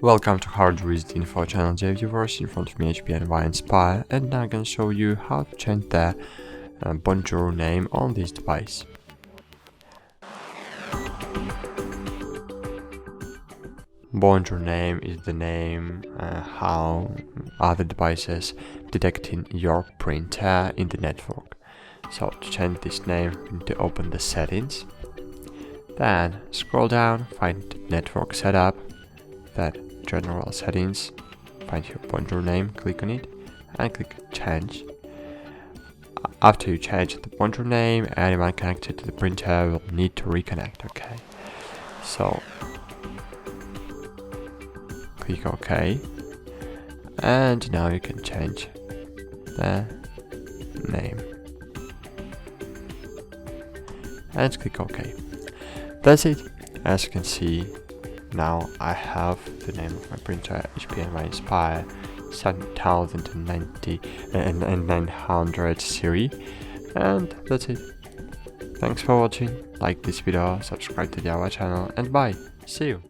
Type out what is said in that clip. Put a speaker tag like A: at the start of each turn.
A: Welcome to HardReset.Info channel, dear viewers. In front of me HPNY Inspire, and now I'm gonna show you how to change the Bonjour name on this device. Bonjour name is the name how other devices detecting your printer in the network. So to change this name, you need to open the settings, then scroll down, find network setup, then general settings, find your Bonjour name, click on it and click change. After you change the Bonjour name, anyone connected to the printer will need to reconnect. Okay, so click OK, and now you can change the name and click OK. That's it. As you can see, now I have the name of my printer, HPNY Inspire 7900 series, and that's it. Thanks for watching, like this video, subscribe to our channel, and bye, see you!